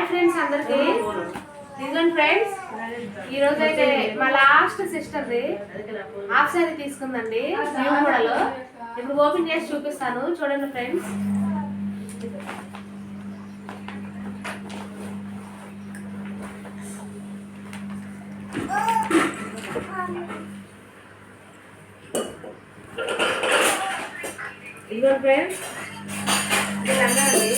Friends అందరికి ఇదిగోండి friends, ఈరోజు అయితే మా లాస్ట్ సిస్టర్ది హాఫ్ సారీ తీసుకుందండి న్యూ మోడల్. ఇప్పుడు ఓపెన్ చేసి చూపిస్తాను, చూడండి ఫ్రెండ్స్. ఇదిగోండి ఫ్రెండ్స్, ఇది లంగా అండి.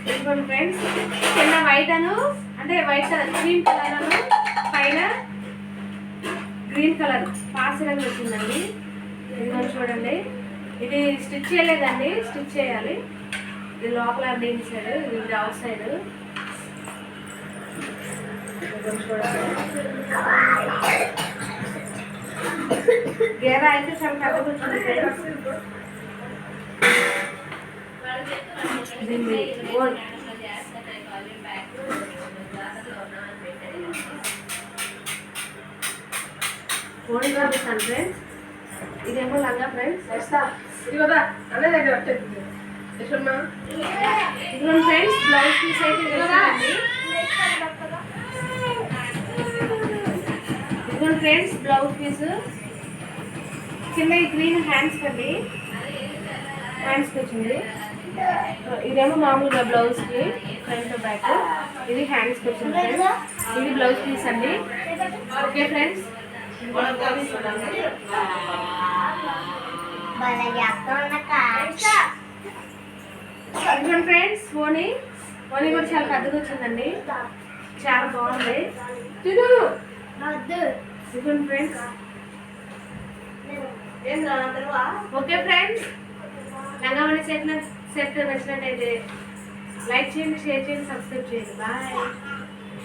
ఇదిగోండి ఫ్రెండ్స్, కింద వైట్ అంటే వైట్ కలర్ క్రీమ్ కలర్ పైన గ్రీన్ కలర్ పాసి రంగు వచ్చిందండి. ఇదిగోండి చూడండి, ఇది స్టిచ్ చేయలేదండి, స్టిచ్ చేయాలి. ఇది లోపల డీన్ సైడ్, ఇది అవుట్ సైడ్. గేరా అయితే చాలా పెద్దగా వచ్చింది ఫ్రెండ్స్. ఓడి పంపిస్తాను ఫ్రెండ్స్. ఇదేమో లంగా ఫ్రెండ్స్. ఇది కదా అనే దగ్గర ఇదిగోండి ఫ్రెండ్స్, బ్లౌజ్ పీస్ అయితే ఇదిగోండి. ఇదిగోండి ఫ్రెండ్స్, బ్లౌజ్ పీస్ కింద ఈ గ్రీన్ హ్యాండ్స్ కండి, హ్యాండ్స్కి వచ్చింది. ఇదేమో మామూలుగా బ్లౌజ్కి ఫ్రంట్ బ్యాక్, ఇది హ్యాండ్స్కి వచ్చింది ఫ్రెండ్స్. ఇది బ్లౌజ్ పీస్ అండి. ఓకే ఫ్రెండ్స్, ఇదిగోండి ఫ్రెండ్స్, ఓని కూడా చాలా పెద్దగా వచ్చిందండి, చాలా బాగుంది. ఇదిగోండి ఫ్రెండ్స్. ఓకే ఫ్రెండ్స్, లంగామణి సెట్ నచ్చినట్టయితే లైక్ చేయండి, షేర్ చేయండి, సబ్స్క్రైబ్ చేయండి. బాయ్.